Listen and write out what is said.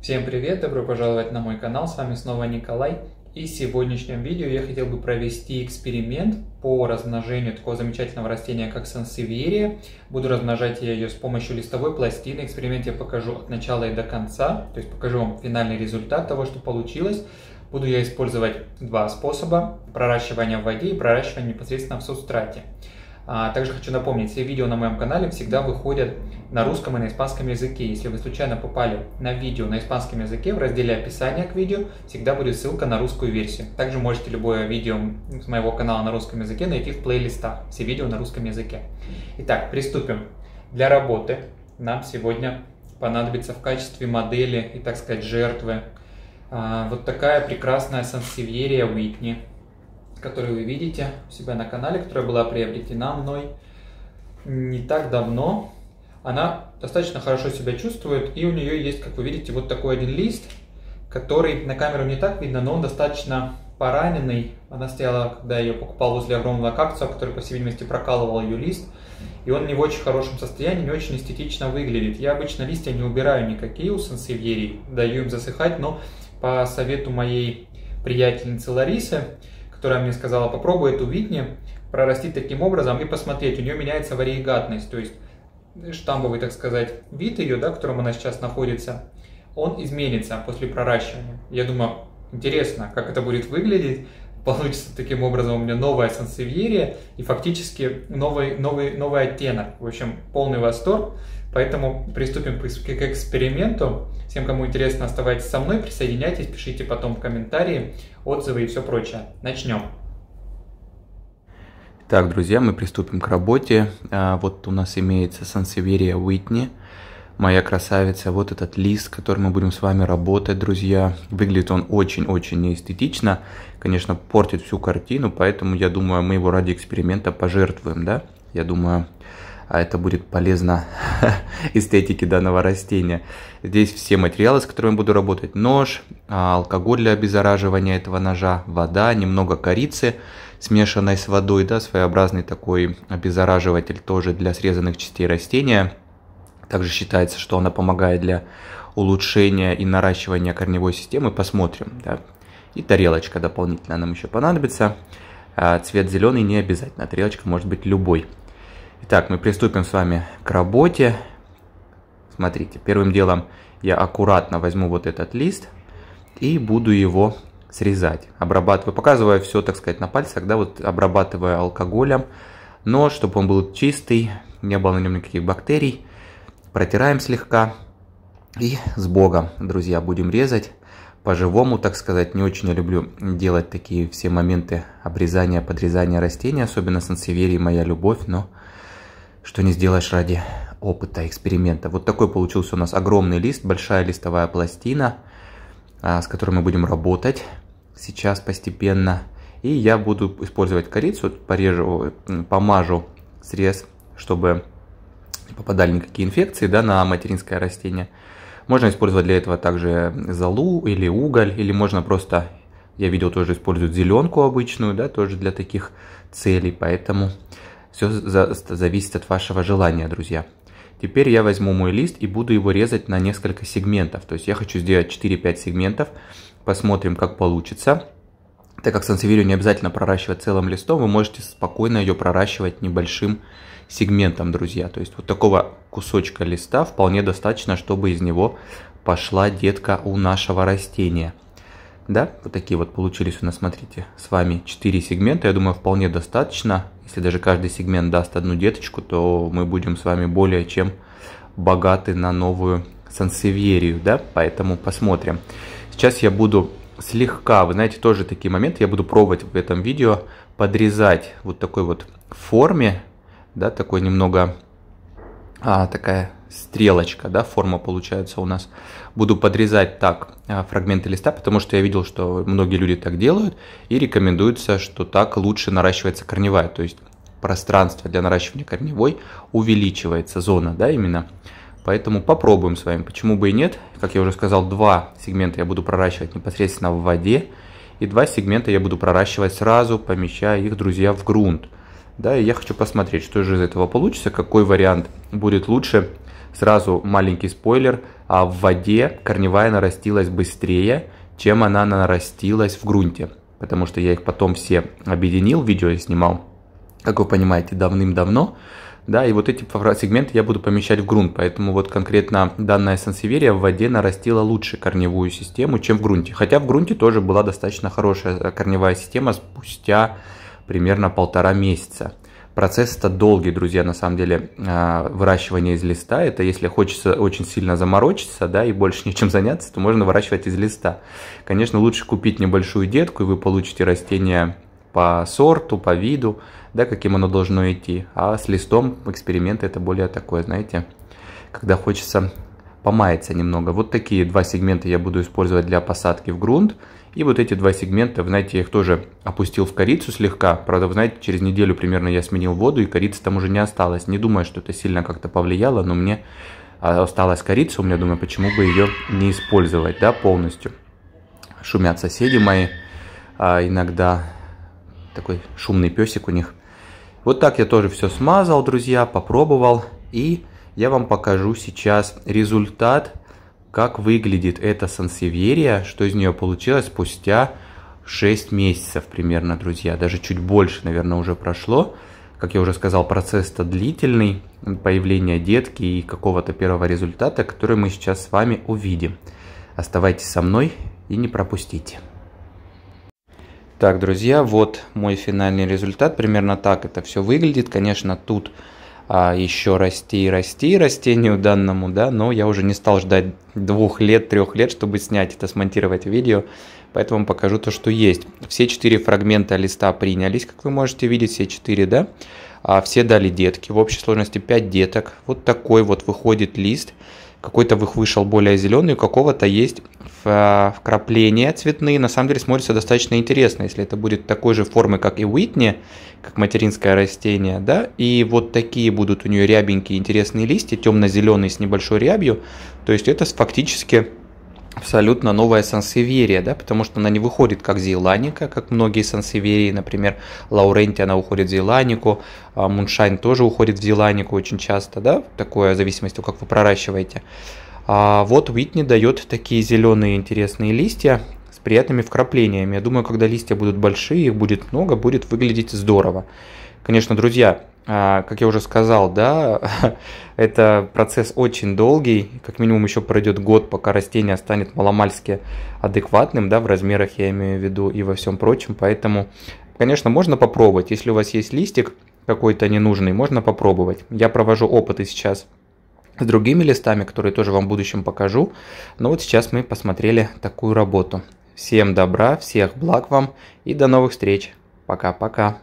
Всем привет, добро пожаловать на мой канал, с вами снова Николай. И в сегодняшнем видео я хотел бы провести эксперимент по размножению такого замечательного растения, как сансевиерия. Буду размножать я ее с помощью листовой пластины. Эксперимент я покажу от начала и до конца, то есть покажу вам финальный результат того, что получилось. Буду я использовать два способа: проращивание в воде и проращивание непосредственно в субстрате. Также хочу напомнить, все видео на моем канале всегда выходят на русском и на испанском языке. Если вы случайно попали на видео на испанском языке, в разделе описания к видео всегда будет ссылка на русскую версию. Также можете любое видео с моего канала на русском языке найти в плейлистах. Все видео на русском языке. Итак, приступим. Для работы нам сегодня понадобится в качестве модели и, так сказать, жертвы вот такая прекрасная сансевиерия Уитни, которую вы видите у себя на канале, которая была приобретена мной не так давно. Она достаточно хорошо себя чувствует, и у нее есть, как вы видите, вот такой один лист, который на камеру не так видно, но он достаточно пораненный. Она стояла, когда я ее покупал, возле огромного кактуса, который, по всей видимости, прокалывал ее лист, и он не в очень хорошем состоянии, не очень эстетично выглядит. Я обычно листья не убираю никакие у сансевиерий, даю им засыхать, но по совету моей приятельницы Ларисы, которая мне сказала: попробуй эту Уитни прорастить таким образом и посмотреть. У нее меняется вариегатность, то есть штамбовый, так сказать, вид ее, да, в котором она сейчас находится, он изменится после проращивания. Я думаю, интересно, как это будет выглядеть. Получится таким образом у меня новая сансевиерия и фактически новый оттенок. В общем, полный восторг. Поэтому приступим к эксперименту. Всем, кому интересно, оставайтесь со мной, присоединяйтесь, пишите потом в комментарии, отзывы и все прочее. Начнем. Так, друзья, мы приступим к работе. Вот у нас имеется сансевиерия Уитни, моя красавица. Вот этот лист, который мы будем с вами работать, друзья. Выглядит он очень-очень неэстетично. Конечно, портит всю картину, поэтому я думаю, мы его ради эксперимента пожертвуем, да? Я думаю, это будет полезно эстетике данного растения. Здесь все материалы, с которыми буду работать: нож, алкоголь для обеззараживания этого ножа, вода, немного корицы, смешанной с водой, да, своеобразный такой обеззараживатель тоже для срезанных частей растения. Также считается, что она помогает для улучшения и наращивания корневой системы. Посмотрим, да. И тарелочка дополнительно нам еще понадобится. Цвет зеленый не обязательно, тарелочка может быть любой. Итак, мы приступим с вами к работе. Смотрите, первым делом я аккуратно возьму вот этот лист и буду его срезать. Обрабатываю, показываю все, так сказать, на пальцах, да, вот обрабатываю алкоголем, но чтобы он был чистый, не было на нем никаких бактерий. Протираем слегка и с Богом, друзья, будем резать по-живому, так сказать. Не очень я люблю делать такие все моменты обрезания, подрезания растений, особенно сансевиерии моя любовь, но что не сделаешь ради опыта, эксперимента. Вот такой получился у нас огромный лист, большая листовая пластина, с которой мы будем работать сейчас постепенно. И я буду использовать корицу, порежу, помажу срез, чтобы не попадали никакие инфекции, да, на материнское растение. Можно использовать для этого также золу или уголь, или можно просто, я видел, тоже используют зеленку обычную, да, тоже для таких целей, поэтому все зависит от вашего желания, друзья. Теперь я возьму мой лист и буду его резать на несколько сегментов. То есть я хочу сделать 4-5 сегментов. Посмотрим, как получится. Так как сансевиерию не обязательно проращивать целым листом, вы можете спокойно ее проращивать небольшим сегментом, друзья. То есть вот такого кусочка листа вполне достаточно, чтобы из него пошла детка у нашего растения. Да, вот такие вот получились у нас, смотрите, с вами 4 сегмента. Я думаю, вполне достаточно. Если даже каждый сегмент даст одну деточку, то мы будем с вами более чем богаты на новую сансевиерию, да, поэтому посмотрим. Сейчас я буду слегка, вы знаете, тоже такие моменты, я буду пробовать в этом видео подрезать вот такой вот форме, да, такой немного, такая стрелочка, да, форма получается у нас. Буду подрезать так фрагменты листа, потому что я видел, что многие люди так делают, и рекомендуется, что так лучше наращивается корневая, то есть пространство для наращивания корневой увеличивается, зона, да, именно. Поэтому попробуем с вами, почему бы и нет. Как я уже сказал, 2 сегмента я буду проращивать непосредственно в воде, и 2 сегмента я буду проращивать сразу, помещая их, друзья, в грунт. Да, и я хочу посмотреть, что же из этого получится, какой вариант будет лучше Сразу маленький спойлер, в воде корневая нарастилась быстрее, чем она нарастилась в грунте. Потому что я их потом все объединил, видео я снимал, как вы понимаете, давным-давно. Да, и вот эти сегменты я буду помещать в грунт, поэтому вот конкретно данная сансеверия в воде нарастила лучше корневую систему, чем в грунте. Хотя в грунте тоже была достаточно хорошая корневая система спустя примерно 1,5 месяца. Процесс-то долгий, друзья, на самом деле, выращивание из листа. Это если хочется очень сильно заморочиться, да, и больше нечем заняться, то можно выращивать из листа. Конечно, лучше купить небольшую детку, и вы получите растение по сорту, по виду, да, каким оно должно идти. А с листом эксперимент это более такое, знаете, когда хочется помаяться немного. Вот такие 2 сегмента я буду использовать для посадки в грунт. И вот эти 2 сегмента, вы знаете, я их тоже опустил в корицу слегка. Правда, вы знаете, через неделю примерно я сменил воду, и корицы там уже не осталось. Не думаю, что это сильно как-то повлияло, но мне осталась корица. У меня, думаю, почему бы ее не использовать, да, полностью. Шумят соседи мои. Иногда такой шумный песик у них. Вот так я тоже все смазал, друзья, попробовал. И я вам покажу сейчас результат, как выглядит эта сансевьерия, что из нее получилось спустя 6 месяцев примерно, друзья. Даже чуть больше, наверное, уже прошло. Как я уже сказал, процесс-то длительный, появление детки и какого-то первого результата, который мы сейчас с вами увидим. Оставайтесь со мной и не пропустите. Так, друзья, вот мой финальный результат. Примерно так это все выглядит. Конечно, тут еще расти и расти растению данному, да, но я уже не стал ждать 2 лет, 3 лет, чтобы снять это, смонтировать видео, поэтому покажу то, что есть. Все 4 фрагмента листа принялись, как вы можете видеть, все 4, да, все дали детки, в общей сложности 5 деток. Вот такой вот выходит лист, какой-то вышел более зеленый, у какого-то есть вкрапления цветные. На самом деле смотрится достаточно интересно, если это будет такой же формы, как и Уитни, как материнское растение, да, и вот такие будут у нее рябенькие интересные листья, темно-зеленые с небольшой рябью, то есть это фактически абсолютно новая сансевьерия, да, потому что она не выходит как зейланика, как многие сансевьерии, например, Лауренти, она уходит в зейланику, Муншайн тоже уходит в зейланику очень часто, да, такое в зависимости, как вы проращиваете. А вот Уитни дает такие зеленые интересные листья с приятными вкраплениями. Я думаю, когда листья будут большие, их будет много, будет выглядеть здорово. Конечно, друзья, как я уже сказал, да, это процесс очень долгий, как минимум еще пройдет год, пока растение станет маломальски адекватным, да, в размерах я имею в виду и во всем прочем, поэтому, конечно, можно попробовать, если у вас есть листик какой-то ненужный, можно попробовать. Я провожу опыты сейчас с другими листами, которые тоже вам в будущем покажу, но вот сейчас мы посмотрели такую работу. Всем добра, всех благ вам и до новых встреч. Пока-пока.